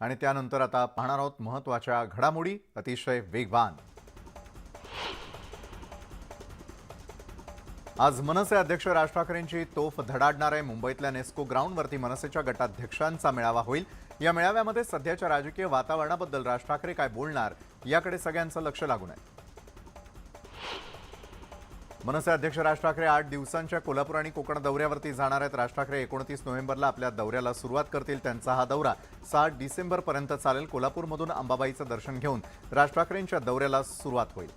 आणि त्यानंतर आता पाहणार आहोत महत्त्वाच्या घडामोडी अतिशय वेगवान। आज मनसे अध्यक्ष राज ठाकरेंची तोफ धडाडणार आहे। मुंबईतल्या नेस्को ग्राउंडवरती मनसेच्या गटाध्यक्षांचा मेळावा होईल। या मेळाव्यामध्ये सध्याच्या राजकीय वातावरणाबद्दल राज ठाकरे काय बोलणार याकडे सगळ्यांचं लक्ष लागून आहे। मनसे अध्यक्ष राज ठाकरे 8 दिवसांच्या कोल्हापूर आणि कोकण दौऱ्यावरती जाणार आहेत। राज ठाकरे 29 नोव्हेंबरला आपल्या दौऱ्याला सुरुवात करतील। त्यांचा हा दौरा 7 डिसेंबरपर्यंत चालेल। कोल्हापूरमधून अंबाबाईचं दर्शन घेऊन राज ठाकरेंच्या दौऱ्याला सुरुवात होईल।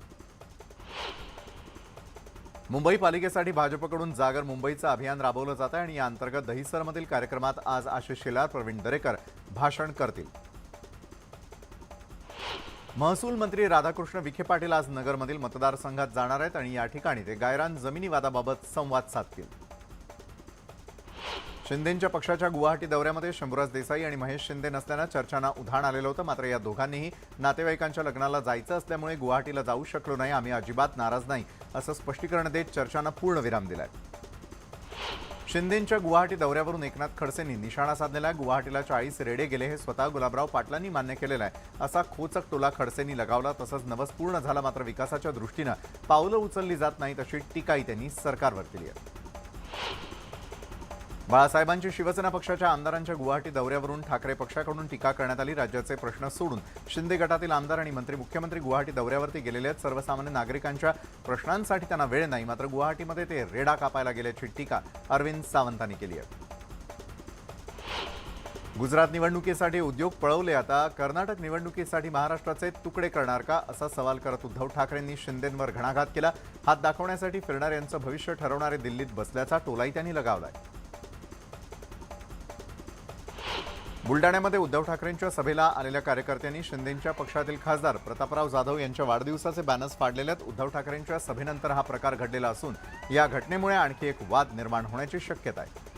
मुंबई पालिकेसाठी भाजपकडून जागर मुंबईचं अभियान राबवलं जात आहे आणि या अंतर्गत दहिसरमधील कार्यक्रमात आज आशिष शेलार, प्रवीण दरेकर भाषण करतील। महसूल मंत्री राधाकृष्ण विखे पाटील आज नगरमधील मतदारसंघात जाणार आहेत आणि या ठिकाणी ते गायरान जमिनी वादाबाबत संवाद साधतील। शिंदेंच्या पक्षाच्या गुवाहाटी दौऱ्यामध्ये शंभूराज देसाई आणि महेश शिंदे नसल्यानं चर्चांना उधाण आलेलं होतं। मात्र या दोघांनीही नातेवाईकांच्या लग्नाला जायचं असल्यामुळे गुवाहाटीला जाऊ शकलो नाही। आम्ही अजिबात नाराज नाही असं स्पष्टीकरण देत चर्चांना पूर्णविराम दिलाय। शिंदेंच्या गुवाहाटी दौऱ्यावरून एकनाथ खडसेंनी निशाणा साधलेला गुवाहाटीला 40 रेडे गेले हे स्वतः गुलाबराव पाटलांनी मान्य केलेलं आहे असा खोचक टोला खडसेंनी लगावला। तसंच नवस पूर्ण झाला मात्र विकासाच्या दृष्टीनं पावलं उचलली जात नाहीत अशी टीकाही त्यांनी सरकारवर केली आहे। बाळासाहेबांची शिवसेना पक्षाच्या आमदारांच्या गुवाहाटी दौऱ्यावरून ठाकरे पक्षाकडून टीका करण्यात आली। राज्याचे प्रश्न सोडून शिंदे गटातील आमदार आणि मुख्यमंत्री गुवाहाटी दौऱ्यावरती गेलेले आहेत। सर्वसामान्य नागरिकांच्या प्रश्नांसाठी त्यांना वेळ नाही मात्र गुवाहाटीमध्ये ते रेडा कापायला गेल्याची टीका अरविंद सावंतांनी केली आहे। गुजरात निवडणुकीसाठी उद्योग पळवले, आता कर्नाटक निवडणुकीसाठी महाराष्ट्राचे तुकडे करणार का असा सवाल करत उद्धव ठाकरेंनी शिंदेंवर घणाघात केला। हात दाखवण्यासाठी फिरणार यांचं भविष्य ठरवणारे दिल्लीत बसल्याचा टोलाही त्यांनी लगावलाय। बुलडाण्यामध्ये उद्धव ठाकरेंच्या सभेला आलेल्या कार्यकर्त्यांनी शिंदेंच्या पक्षातील खासदार प्रतापराव जाधव यांच्या वाढदिवसाचे बॅनर्स फाडलेले आहेत। उद्धव ठाकरेंच्या सभेनंतर हा प्रकार घडलेला असून या घटनेमुळे आणखी एक वाद निर्माण होण्याची शक्यता आहे।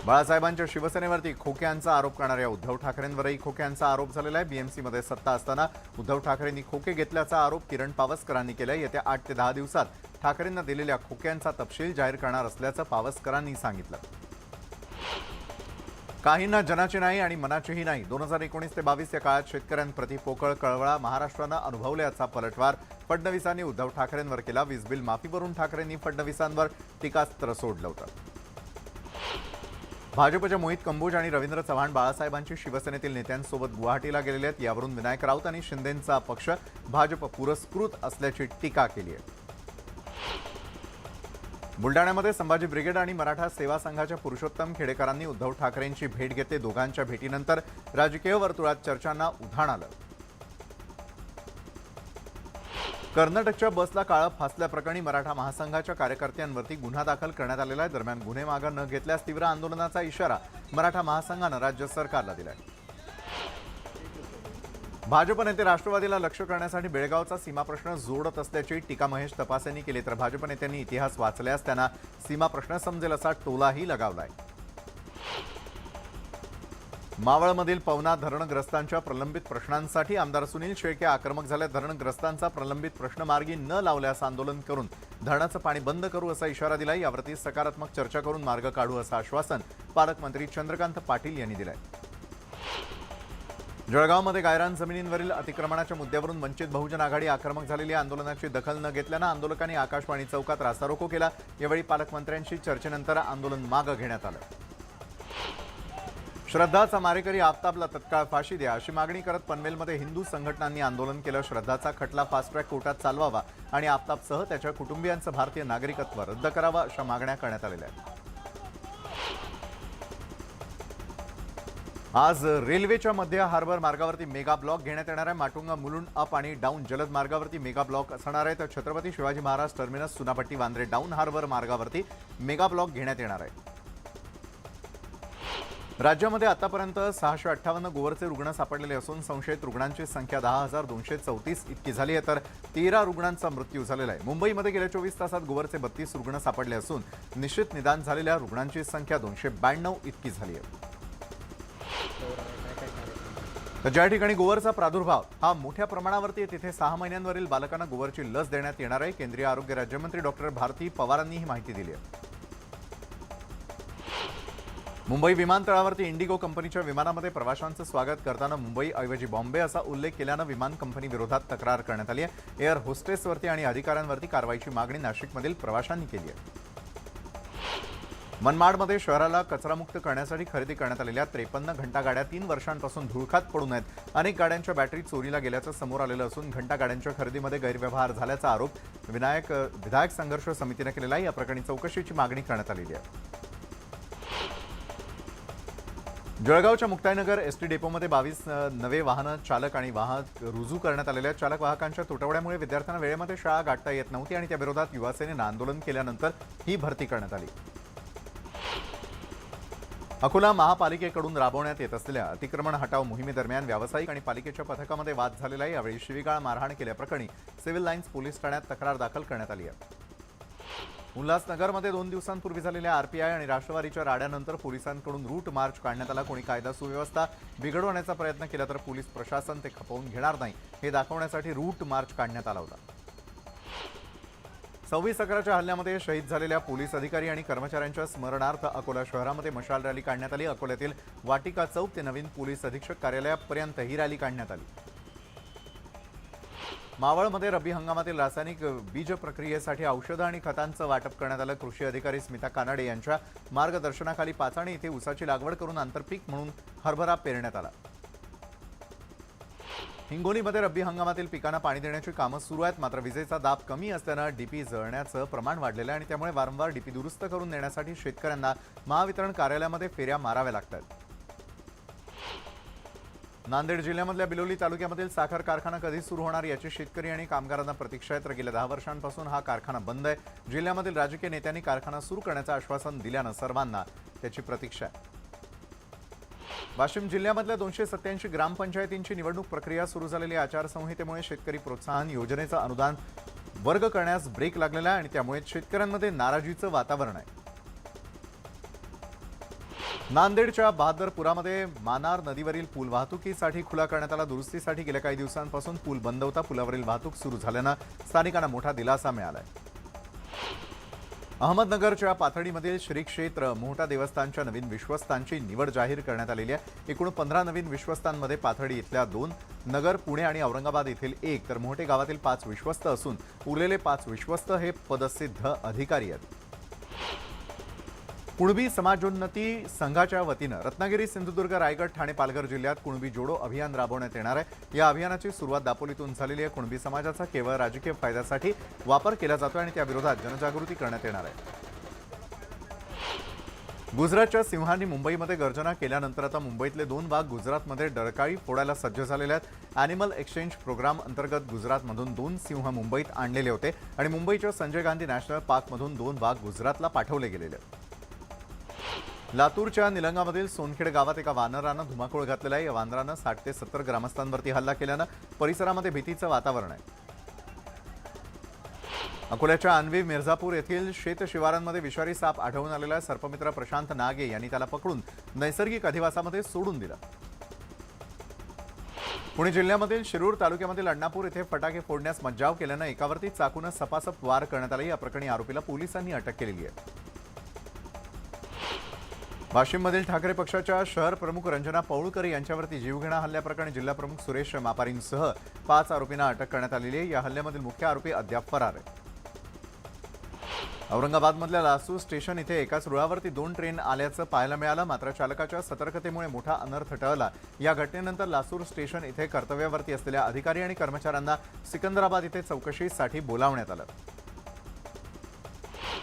बाळासाहेबांच्या शिवसेनेवरती खोक्यांचा आरोप करणाऱ्या उद्धव ठाकरेंवरही खोक्यांचा आरोप झालेला आहे। बीएमसीमध्ये सत्ता असताना उद्धव ठाकरेंनी खोके घेतल्याचा आरोप किरण पावसकरांनी केला। येत्या 8 ते 10 दिवसात ठाकरेंना दिलेल्या खोक्यांचा तपशील जाहीर करणार असल्याचं पावसकरांनी सांगितलं। काहींना जनाची नाही आणि मनाचीही नाही। 2019 ते 22 या काळात शेतकऱ्यांप्रती पोकळ कळवळा महाराष्ट्रानं अनुभवल्याचा पलटवार फडणवीसांनी उद्धव ठाकरेंवर केला। वीज बिल माफीवरून ठाकरेंनी फडणवीसांवर टीकास्त्र सोडलं होतं। भाजपच्या मोहित कंबोज आणि रवींद्र चव्हाण बाळासाहेबांची शिवसेनेतील नेत्यांसोबत गुवाहाटीला गेलेले आहेत। यावरून विनायक राऊत आणि शिंदेंचा पक्ष भाजप पुरस्कृत असल्याची टीका केली आहे। बुलडाण्यामध्ये संभाजी ब्रिगेड आणि मराठा सेवा संघाच्या पुरुषोत्तम खेडेकरांनी उद्धव ठाकरेंची भेट घेतली। दोघांच्या भेटीनंतर राजकीय वर्तुळात चर्चांना उधाण आलं। कर्नाटकच्या बसला काळं फासल्याप्रकरणी मराठा महासंघाच्या कार्यकर्त्यांवरती गुन्हा दाखल करण्यात आलेला आहे। दरम्यान गुन्हे मागे न घेतल्यास तीव्र आंदोलनाचा इशारा मराठा महासंघानं राज्य सरकारला दिलाय। भाजप नेते राष्ट्रवादीला लक्ष्य करण्यासाठी बेळगावचा सीमा प्रश्न जोडत असल्याची टीका महेश तपास यांनी केली। तर भाजप नेत्यांनी इतिहास वाचल्यास त्यांना सीमा प्रश्न समजेल असा टोलाही लगावलाय। मावळमधील पवना धरणग्रस्तांच्या प्रलंबित प्रश्नांसाठी आमदार सुनील शेळके आक्रमक झाले। धरणग्रस्तांचा प्रलंबित प्रश्न मार्गी न लावल्यास आंदोलन करून धरणाचं पाणी बंद करू असा इशारा दिलाय। यावरती सकारात्मक चर्चा करून मार्ग काढू असं आश्वासन पालकमंत्री चंद्रकांत पाटील यांनी दिलंय। जळगावमध्ये गायरान जमिनींवरील अतिक्रमणाच्या मुद्द्यावरून वंचित बहुजन आघाडी आक्रमक झालेली आंदोलनाची दखल न घेतल्यानं आंदोलकांनी आकाशवाणी चौकात रास्तारोको केला। यावेळी पालकमंत्र्यांशी चर्चेनंतर आंदोलन मागे घेण्यात आलं। श्रद्धाचा मारेकरी आफताबला तत्काळ फाशी द्या अशी मागणी करत पनवेलमध्ये हिंदू संघटनांनी आंदोलन केलं। श्रद्धाचा खटला फास्ट ट्रॅक कोर्टात चालवावा आणि आफताबसह त्याच्या कुटुंबियांचं भारतीय नागरिकत्व रद्द करावं अशा मागण्या करण्यात आलेल्या आहेत। आज रेल्वेच्या मध्य हार्बर मार्गावरती मेगा ब्लॉक घेण्यात येणार आहे। माटुंगा मुलुंड अप आणि डाऊन जलद मार्गावरती मेगा ब्लॉक असणार आहे। तर छत्रपती शिवाजी महाराज टर्मिनस सुनापट्टी वांद्रे डाऊन हार्बर मार्गावरती मेगा ब्लॉक घेण्यात येणार आहे। राज्यामध्ये आतापर्यंत 658 गोवरचे रुग्ण सापडलेले असून संशयित रुग्णांची संख्या 10,234 इतकी झाली आहे। तर 13 रुग्णांचा मृत्यू झालेला आहे। मुंबईमध्ये गेल्या 24 तासात गोवरचे 32 रुग्ण सापडले असून निश्चित निदान झालेल्या रुग्णांची संख्या 292 इतकी झाली आहे। तर ज्या ठिकाणी गोवरचा प्रादुर्भाव हा मोठ्या प्रमाणावरती आहे तिथे 6 महिन्यांवरील बालकांना गोवरची लस देण्यात येणार आहे। केंद्रीय आरोग्य राज्यमंत्री डॉक्टर भारती पवारांनी ही माहिती दिली आहे। मुंबई विमानतळावरती इंडिगो कंपनीच्या विमानामध्ये प्रवाशांचं स्वागत करताना मुंबई ऐवजी बॉम्बे असा उल्लेख केल्यानं विमान कंपनी विरोधात तक्रार करण्यात आली आहे। एअर होस्टेसवरती आणि अधिकाऱ्यांवरती कारवाईची मागणी नाशिकमधील प्रवाशांनी केली आहे। मनमाडमध्ये शहराला कचरामुक्त करण्यासाठी खरेदी करण्यात आलेल्या 53 घंटा गाड्या 3 वर्षांपासून धुळखात पडून आहेत। अनेक गाड्यांच्या बॅटरी चोरीला गेल्याचं समोर आलेलं असून घंटा गाड्यांच्या खरेदीमध्ये गैरव्यवहार झाल्याचा आरोप विधायक संघर्ष समितीने केलेला आहे। या प्रकरणी चौकशीची मागणी करण्यात आलेली आहे। जळगावच्या मुक्ताईनगर एसटी डेपोमध्ये 22 नवे वाहन चालक आणि वाहक रुजू करण्यात आलेल्या चालक वाहकांच्या तुटवड्यामुळे विद्यार्थ्यांना वेळेमध्ये शाळा गाठता येत नव्हती आणि त्या विरोधात युवासेनेनं आंदोलन केल्यानंतर ही भरती करण्यात आली। अकोला महापालिकेकडून राबवण्यात येत असलेल्या अतिक्रमण हटाव मोहिमेदरम्यान व्यावसायिक आणि पालिकेच्या पथकामध्ये वाद झालेला आहे। यावेळी शिवीगाळ मारहाण केल्याप्रकरणी सिव्हिल लाईन्स पोलीस ठाण्यात तक्रार दाखल करण्यात आली आहे। उल्हासनगरमध्ये 2 दिवसांपूर्वी झालेल्या आरपीआय आणि राष्ट्रवादीच्या राड्यानंतर पोलिसांकडून रूट मार्च काढण्यात आला। कोणी कायदा सुव्यवस्था बिघडवण्याचा प्रयत्न केला तर पोलीस प्रशासन ते खपवून घेणार नाही हे दाखवण्यासाठी रूट मार्च काढण्यात आला होता। 26/11च्या हल्ल्यामध्ये शहीद झालेल्या पोलीस अधिकारी आणि कर्मचाऱ्यांच्या स्मरणार्थ अकोला शहरामध्ये मशाल रॅली काढण्यात आली। अकोल्यातील वाटिका चौक ते नवीन पोलीस अधीक्षक कार्यालयापर्यंत ही रॅली काढण्यात आली। मावळमध्ये रब्बी हंगामातील रासायनिक बीज प्रक्रियेसाठी औषधं आणि खतांचं वाटप करण्यात आलं। कृषी अधिकारी स्मिता कानडे यांच्या मार्गदर्शनाखाली पाचाणी येथे ऊसाची लागवड करून आंतरपीक म्हणून हरभरा पेरण्यात आला। हिंगोलीमध्ये रब्बी हंगामातील पिकांना पाणी देण्याची कामं सुरू आहेत, मात्र विजेचा दाब कमी असल्यानं डीपी जळण्याचं प्रमाण वाढलेलं आहे आणि त्यामुळे वारंवार डीपी दुरुस्त करून देण्यासाठी शेतकऱ्यांना महावितरण कार्यालयामध्ये फेऱ्या माराव्या लागतात। नांदेड जिल्ह्यामधल्या बिलोली तालुक्यामधील साखर कारखाना कधी सुरू होणार याची शेतकरी आणि कामगारांना प्रतीक्षा आहे। तर गेल्या 10 वर्षांपासून हा कारखाना बंद आहे। जिल्ह्यामधील राजकीय नेत्यांनी कारखाना सुरू करण्याचं आश्वासन दिल्यानं सर्वांना त्याची प्रतीक्षा आहे। वाशिम जिल्ह्यामधल्या 287 ग्रामपंचायतींची निवडणूक प्रक्रिया सुरू झालेली आहे। आचारसंहितेमुळे शेतकरी प्रोत्साहन योजनेचं अनुदान वर्ग करण्यास ब्रेक लागलेला आहे आणि त्यामुळे शेतकऱ्यांमध्ये नाराजीचं वातावरण आहे। नांदेडच्या बहादरपुरामध्ये मानार नदीवरील पूल वाहतुकीसाठी खुला करण्यात आला। दुरुस्तीसाठी गेल्या काही दिवसांपासून पूल बंद होता। पुलावरील वाहतूक सुरू झाल्यानं स्थानिकांना मोठा दिलासा मिळालाय। अहमदनगरच्या पाथर्डीमधील श्री क्षेत्र मोहटा देवस्थानच्या नवीन विश्वस्तांची निवड जाहीर करण्यात आलेली आहे। एकूण 15 नवीन विश्वस्तांमध्ये पाथर्डी इथल्या 2, नगर, पुणे आणि औरंगाबाद येथील 1 तर मोहटे गावातील 5 विश्वस्त असून उरलेले 5 विश्वस्त हे पदसिद्ध अधिकारी आहेत। कुणबी समाजोन्नती संघाच्या वतीनं रत्नागिरी, सिंधुदुर्ग, रायगड, ठाणे, पालघर जिल्ह्यात कुणबी जोडो अभियान राबवण्यात येणार आहे। या अभियानाची सुरुवात दापोलीतून झालेली आहे। कुणबी समाजाचा केवळ राजकीय फायद्यासाठी वापर केला जातो आणि त्या विरोधात जनजागृती करण्यात येणार आहे। गुजरातच्या सिंहांनी मुंबईमध्ये गर्जना केल्यानंतर आता मुंबईतले 2 वाघ गुजरातमध्ये डरकाळी फोडायला सज्ज झालेले आहेत। ॲनिमल एक्सचेंज प्रोग्राम अंतर्गत गुजरातमधून 2 सिंह मुंबईत आणलेले होते आणि मुंबईच्या संजय गांधी नॅशनल पार्कमधून 2 वाघ गुजरातला पाठवले गेलेले आहेत। लातूरच्या निलंगामधील सोनखेड गावात एका वानरानं धुमाकूळ घातलेला आहे। या वानरानं 60 ते 70 ग्रामस्थांवरती हल्ला केल्यानं परिसरामध्ये भीतीचं वातावरण आहे। अकोल्याच्या अन्वी मिर्झापूर येथील शेत शिवारांमध्ये विषारी साप आढळून आलेला सर्पमित्र प्रशांत नागे यांनी त्याला पकडून नैसर्गिक अधिवासामध्ये सोडून दिलं। पुणे जिल्ह्यामधील शिरूर तालुक्यामधील अण्णापूर येथे फटाके फोडण्यास मज्जाव केल्यानं एकावरती चाकूनं सपासप वार करण्यात आले। या प्रकरणी आरोपीला पोलिसांनी अटक केलेली आहे। वाशिममधील ठाकरे पक्षाच्या शहर प्रमुख रंजना पौळकर यांच्यावरती जीवघेणा हल्ल्याप्रकरणी जिल्हाप्रमुख सुरेश मापारींसह 5 आरोपींना अटक करण्यात आलेली आहे। या हल्ल्यामधील मुख्य आरोपी अद्याप फरार आहे। औरंगाबादमधल्या लासूर स्टेशन इथे एकाच रुळावरती 2 ट्रेन आल्याचं पाहायला मिळालं, मात्र चालकाच्या सतर्कतेमुळे मोठा अनर्थ टळला। या घटनेनंतर लासूर स्टेशन इथे कर्तव्यावरती असलेल्या अधिकारी आणि कर्मचाऱ्यांना सिकंदराबाद इथे चौकशीसाठी बोलावण्यात आलं।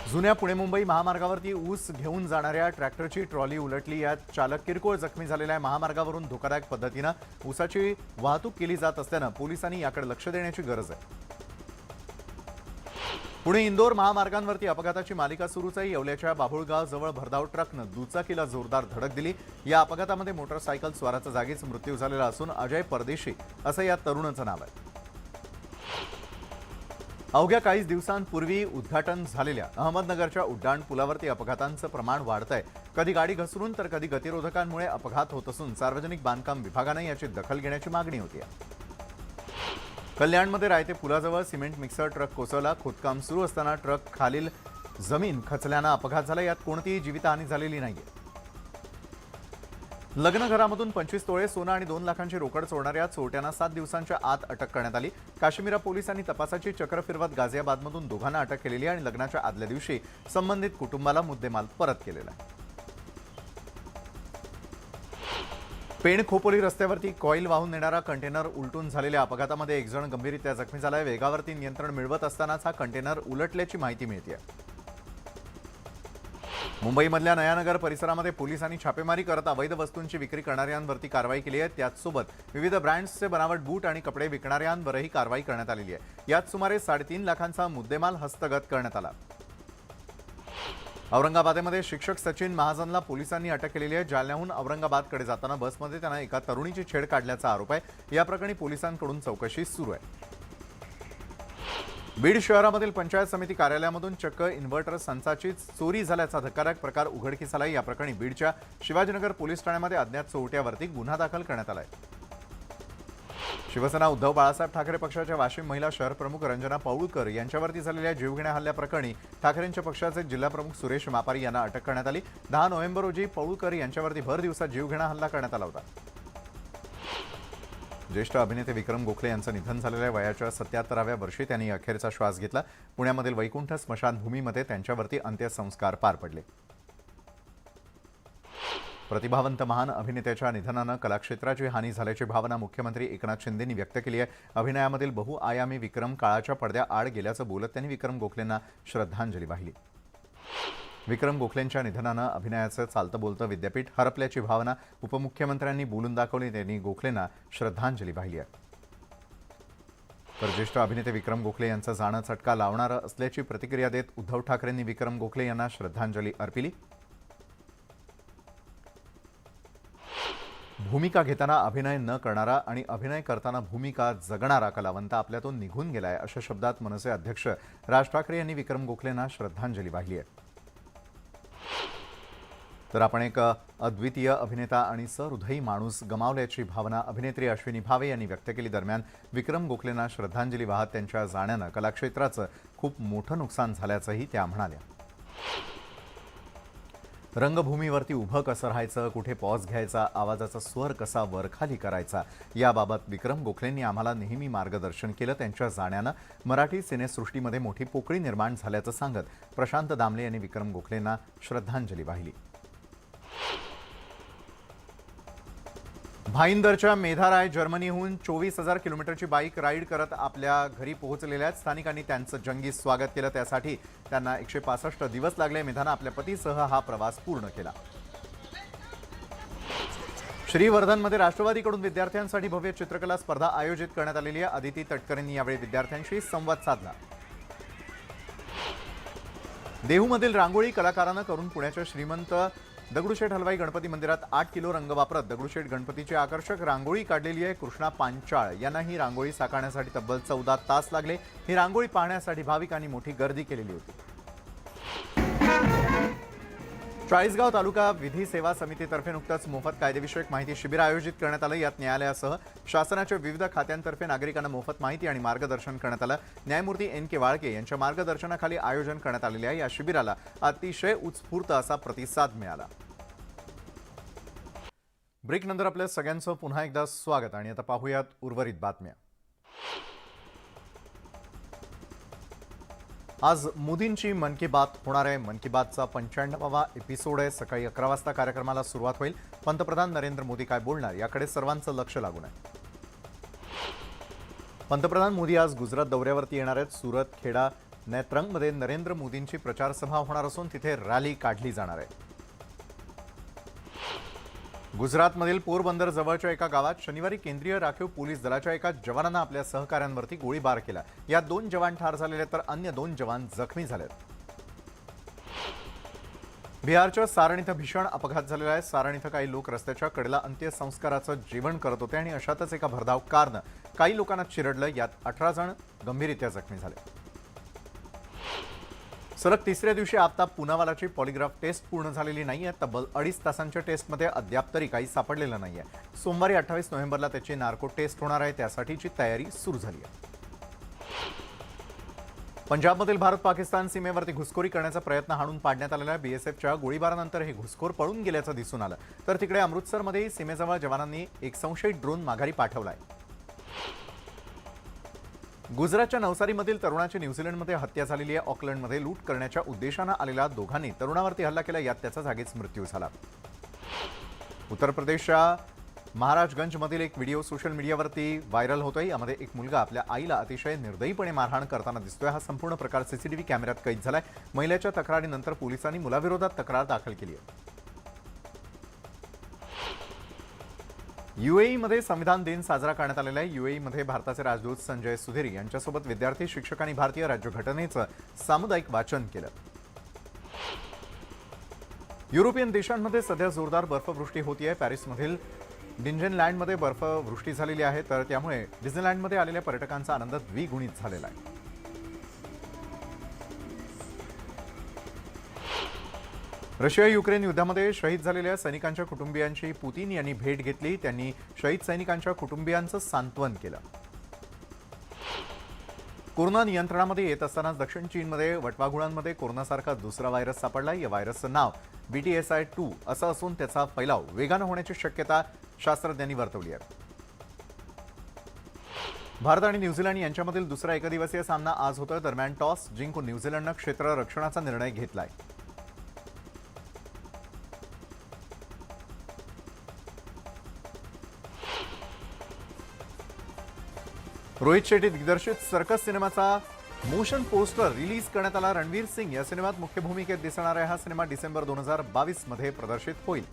जुन्या पुणे मुंबई महामार्गावरती ऊस घेऊन जाणाऱ्या ट्रॅक्टरची ट्रॉली उलटली। यात चालक किरकोळ जखमी झालेला आहे। महामार्गावरून धोकादायक पद्धतीनं ऊसाची वाहतूक केली जात असल्यानं पोलिसांनी याकडे लक्ष देण्याची गरज आहे। पुणे इंदोर महामार्गांवरती अपघाताची मालिका सुरूच आहे। येवल्याच्या बाभुळगाव जवळ भरधाव ट्रकनं दुचाकीला जोरदार धडक दिली। या अपघातामध्ये मोटरसायकल स्वाराचा जागीच मृत्यू झालेला असून अजय परदेशी असं या तरुणाचं नाव आहे। अवघ्या काही दिवसांपूर्वी उद्घाटन झालेल्या अहमदनगरच्या उड्डाण पुलावरती अपघातांचं प्रमाण वाढतंय। कधी गाडी घसरून तर कधी गतिरोधकांमुळे अपघात होत असून सार्वजनिक बांधकाम विभागाने याची दखल घेण्याची मागणी होती। कल्याणमध्ये रायते पुलाजवळ सिमेंट मिक्सर ट्रक कोसळला। खोदकाम सुरू असताना ट्रक खालील जमीन खचल्यानं अपघात झाला। यात कोणतीही जीवितहानी झालेली नाहीये। लग्न घरामधून 25 तोळे सोनं आणि 2 लाखांची रोकड चोरणाऱ्या चोरट्यांना 7 दिवसांच्या आत अटक करण्यात आली। काश्मीरा पोलिसांनी तपासाची चक्र फिरवत गाझियाबादमधून दोघांना अटक केलेली आणि लग्नाच्या आदल्या दिवशी संबंधित कुटुंबाला मुद्देमाल परत केलेला आहे। पेण खोपोली रस्त्यावरती कॉईल वाहून नेणारा कंटेनर उलटून झालेल्या अपघातामध्ये एक जण गंभीररित्या जखमी झालाय। वेगावरती नियंत्रण मिळवत असतानाच हा कंटेनर उलटल्याची माहिती मिळते। मुंबईमधल्या नयानगर परिसरामध्ये पोलिसांनी छापेमारी करत अवैध वस्तूंची विक्री करणाऱ्यांवरती कारवाई केली आहे। त्याचसोबत विविध ब्रँड्सचे बनावट बूट आणि कपडे विकणाऱ्यांवरही कारवाई करण्यात आलेली आहे। यात सुमारे 3.5 लाखांचा मुद्देमाल हस्तगत करण्यात आला। औरंगाबादमध्ये शिक्षक सचिन महाजनला पोलिसांनी अटक केलेली आहे। जालन्याहून औरंगाबादकडे जाताना बसमध्ये त्यानं एका तरुणीची छेड काढल्याचा आरोप आहे। या प्रकरणी पोलिसांकडून चौकशी सुरू आहे। बीड शहरामधील पंचायत समिती कार्यालयामधून चक्क इन्व्हर्टर संचाची चोरी झाल्याचा धक्कादायक प्रकार उघडकीस आला। या प्रकरणी बीडच्या शिवाजीनगर पोलीस ठाण्यामध्ये अज्ञात चोरट्यावरती गुन्हा दाखल करण्यात आला आहे। शिवसेना उद्धव बाळासाहेब ठाकरे पक्षाच्या वाशिम महिला शहर प्रमुख रंजना पौळकर यांच्यावरती झालेल्या जीवघेण्या हल्ल्याप्रकरणी ठाकरेंच्या पक्षाचे जिल्हा प्रमुख सुरेश मापारी यांना अटक करण्यात आली। 10 नोव्हेंबर रोजी पौळकर यांच्यावरती भर दिवसात जीवघेणा हल्ला करण्यात आला होता। ज्येष्ठ अभिनेते विक्रम गोखले यांचं निधन झालेल्या वयाच्या 77व्या वर्षी त्यांनी अखेरचा श्वास घेतला। पुण्यामधील वैकुंठ स्मशानभूमीमध्ये त्यांच्यावरती अंत्यसंस्कार पार पडले। प्रतिभावंत महान अभिनेत्याच्या निधनानं कलाक्षेत्राची हानी झाल्याची भावना मुख्यमंत्री एकनाथ शिंदेंनी व्यक्त केली आहे। अभिनयामधील बहुआयामी विक्रम काळाच्या पडद्याआड गेल्याचं बोलत त्यांनी विक्रम गोखलेंना श्रद्धांजली वाहिली। विक्रम गोखलेंच्या निधनानं अभिनयाचं चालतं बोलतं विद्यापीठ हरपल्याची भावना उपमुख्यमंत्र्यांनी बोलून दाखवली। त्यांनी गोखलेंना श्रद्धांजली वाहिली आहे। तर ज्येष्ठ अभिनेते विक्रम गोखले यांचं जाणं चटका लावणारं असल्याची प्रतिक्रिया देत उद्धव ठाकरेंनी विक्रम गोखले यांना श्रद्धांजली अर्पिली। भूमिका घेताना अभिनय न करणारा आणि अभिनय करताना भूमिका जगणारा कलावंत आपल्यातून निघून गेलाय, अशा शब्दात मनसे अध्यक्ष राज ठाकरे यांनी विक्रम गोखलेंना श्रद्धांजली वाहिली आहे। तर आपण एक अद्वितीय अभिनेता आणि सहृदयी माणूस गमावल्याची भावना अभिनेत्री अश्विनी भावे यांनी व्यक्त केली। दरम्यान विक्रम गोखलेंना श्रद्धांजली वाहत त्यांच्या जाण्यानं कलाक्षेत्राचं खूप मोठं नुकसान झाल्याचंही त्या म्हणाल्या। रंगभूमीवरती उभं कसं राहायचं, कुठे पॉज घ्यायचा, आवाजाचा स्वर कसा वरखाली करायचा, याबाबत विक्रम गोखलेंनी आम्हाला नेहमी मार्गदर्शन केलं। त्यांच्या जाण्यानं मराठी सिनेसृष्टीमध्ये मोठी पोकळी निर्माण झाल्याचं सांगत प्रशांत दामले यांनी विक्रम गोखलेंना श्रद्धांजली वाहिली। भाईंदरच्या मेधाराय जर्मनीहून 24,000 किलोमीटरची बाईक राईड करत आपल्या घरी पोहोचलेल्या स्थानिकांनी त्यांचं जंगी स्वागत केलं। त्यासाठी त्यांना 165 दिवस लागले। मेधानं आपल्या पतीसह हा प्रवास पूर्ण केला। श्रीवर्धनमध्ये राष्ट्रवादीकडून विद्यार्थ्यांसाठी भव्य चित्रकला स्पर्धा आयोजित करण्यात आलेली आहे। अदिती तटकरेंनी यावेळी विद्यार्थ्यांशी संवाद साधला। देहूमधील रांगोळी कलाकारानं करून पुण्याच्या श्रीमंत दगडूशेठ हलवाई गणपती मंदिरात 8 किलो रंग वापरत दगडूशेठ गणपतीची आकर्षक रांगोळी काढलेली आहे। कृष्णा पांचाळ यांना ही रांगोळी साकारण्यासाठी तब्बल 14 तास लागले। ही रांगोळी पाहण्यासाठी भाविकांनी मोठी गर्दी केलेली होती। चाळीसगाव तालुका विधी सेवा समितीतर्फे नुकतंच मोफत कायदेविषयक माहिती शिबिर आयोजित करण्यात आलं। यात न्यायालयासह शासनाच्या विविध खात्यांतर्फे नागरिकांना मोफत माहिती आणि मार्गदर्शन करण्यात आलं। न्यायमूर्ती NK वाळके यांच्या मार्गदर्शनाखाली आयोजन करण्यात आलेले आहे। या शिबिराला अतिशय उत्स्फूर्त असा प्रतिसाद मिळाला। ब्रेकनंतर आपल्या सगळ्यांचं पुन्हा एकदा स्वागत आणि आता पाहूयात उर्वरित बातम्या। आज मोदींची मन की बात होणार आहे। मन की बातचा 95वा एपिसोड आहे। सकाळी 11 वाजता कार्यक्रमाला सुरुवात होईल। पंतप्रधान नरेंद्र मोदी काय बोलणार याकडे सर्वांचं लक्ष लागून आहे। पंतप्रधान मोदी आज गुजरात दौऱ्यावरती येणार आहेत। सुरत, खेडा, नेत्रंगमध्ये नरेंद्र मोदींची प्रचार सभा होणार असून तिथे रॅली काढली जाणार आहे। गुजरातमधील पोरबंदर जवळच्या एका गावात शनिवारी केंद्रीय राखीव पोलीस दलाच्या एका जवानानं आपल्या सहकाऱ्यांवरती गोळीबार केला। यात 2 जवान ठार झालेले तर अन्य 2 जवान जखमी झालेत। बिहारच्या सारण इथं भीषण अपघात झालेला आहे। सारण इथं काही लोक रस्त्याच्या कडेला अंत्यसंस्काराचं जेवण करत होते आणि अशातच एका भरधाव कारनं काही लोकांना चिरडलं। यात 18 जण गंभीररित्या जखमी झाले। सलग तिसऱ्या दिवशी आफताब पुनावालाची पॉलिग्राफ टेस्ट पूर्ण झालेली नाहीये। तब्बल 2.5 तासांच्या टेस्टमध्ये अद्याप तरी काही सापडलेलं नाहीये। सोमवारी 28 नोव्हेंबरला त्याची नार्को टेस्ट होणार आहे। त्यासाठीची तयारी सुरू झाली आहे। पंजाबमधील भारत पाकिस्तान सीमेवरती घुसखोरी करण्याचा प्रयत्न हाणून पाडण्यात आलेल्या बीएसएफच्या गोळीबारानंतर हे घुसखोर पळून गेल्याचं दिसून आलं। तर तिकडे अमृतसरमध्ये सीमेजवळ जवानांनी एक संशयित ड्रोन माघारी पाठवलाय। गुजरातच्या नवसारीमधील तरुणाची न्यूझीलंडमध्ये हत्या झालेली आहे। ऑकलंडमध्ये लूट करण्याच्या उद्देशाने आलेल्या दोघांनी तरुणावरती हल्ला केला, यात त्याचा जागीच मृत्यू झाला। उत्तर प्रदेशच्या महाराजगंजमधील एक व्हिडिओ सोशल मीडियावरती व्हायरल होतोय। यामध्ये एक मुलगा आपल्या आईला अतिशय निर्दयीपणे मारहाण करताना दिसतोय। हा संपूर्ण प्रकार सीसीटीव्ही कॅमेऱ्यात कैद झालाय। महिलेच्या तक्रारीनंतर पोलिसांनी मुलाविरोधात तक्रार दाखल केली आहे। यूएईमध्ये संविधान दिन साजरा करण्यात आलेला आहे। यूएईमध्ये भारताचे राजदूत संजय सुधीर यांच्यासोबत विद्यार्थी, शिक्षकांनी भारतीय राज्यघटनेचं सामुदायिक वाचन केलं। युरोपियन देशांमध्ये सध्या जोरदार बर्फवृष्टी होतीये। पॅरिसमधील डिस्नेलँडमध्ये बर्फवृष्टी झालेली आहे, तर त्यामुळे डिस्नेलँडमध्ये आलेल्या पर्यटकांचा आनंद द्विगुणित झालेला आहे। रशिया युक्रेन युद्धामध्ये शहीद झालेल्या सैनिकांच्या कुटुंबियांची पुतीन यांनी भेट घेतली। त्यांनी शहीद सैनिकांच्या कुटुंबियांचं सांत्वन केलं। कोरोना नियंत्रणामध्ये येत असतानाच दक्षिण चीनमध्ये वटवाघुळांमध्ये कोरोनासारखा दुसरा व्हायरस सापडलाय। या व्हायरसचं नाव BTSI-2 असं असून त्याचा फैलाव वेगानं होण्याची शक्यता शास्त्रज्ञांनी वर्तवली आहे। भारत आणि न्यूझीलंड यांच्यामधील दुसरा एकदिवसीय सामना आज होतोय। दरम्यान टॉस जिंकून न्यूझीलंडनं क्षेत्ररक्षणाचा निर्णय घेतलाय। रोहित शेट्टी दिग्दर्शित सर्कस सिनेमाचा मोशन पोस्टर रिलीज करण्यात आला। रणवीर सिंग या सिनेमात मुख्य भूमिकेत दिसणार आहे। हा सिनेमा डिसेंबर 2022 मध्ये प्रदर्शित होईल।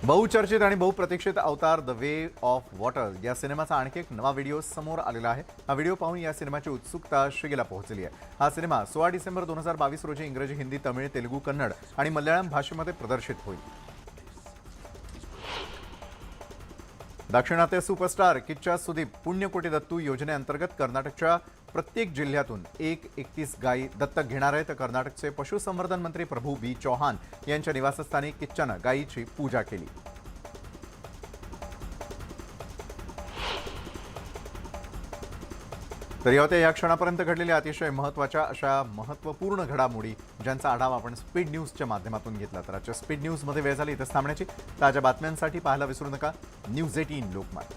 बहुचर्चित आणि बहुप्रतीक्षित अवतार द वे ऑफ वॉटर या सिनेमाचा आणखी एक नवा व्हिडिओ समोर आलेला आहे। हा व्हिडिओ पाहून या सिनेमाची उत्सुकता शिगेला पोहोचली आहे। हा सिनेमा 16 डिसेंबर 2022 रोजी इंग्रजी, हिंदी, तमिळ, तेलुगू, कन्नड आणि मल्याळम भाषेमध्ये प्रदर्शित होईल। दाक्षिणात्य सुपरस्टार किच्चा सुदीप पुण्यकोटी दत्तू योजनेअंतर्गत कर्नाटकच्या प्रत्येक जिल्ह्यातून 131 गायी दत्तक घेणार आहे। तर कर्नाटकचे पशुसंवर्धन मंत्री प्रभू बी चौहान यांच्या निवासस्थानी किच्चानं गायीची पूजा केली। तर या क्षणापर्यंत घडलेल्या अतिशय महत्त्वाच्या अशा महत्त्वपूर्ण घडामोडी ज्यांचा आढावा आपण स्पीड न्यूजच्या माध्यमातून घेतला। तर आजच्या स्पीड न्यूजमध्ये वेळ झाली इथेच थांबण्याची। ताज्या बातम्यांसाठी पाहायला विसरू नका न्यूज 18 लोकमत।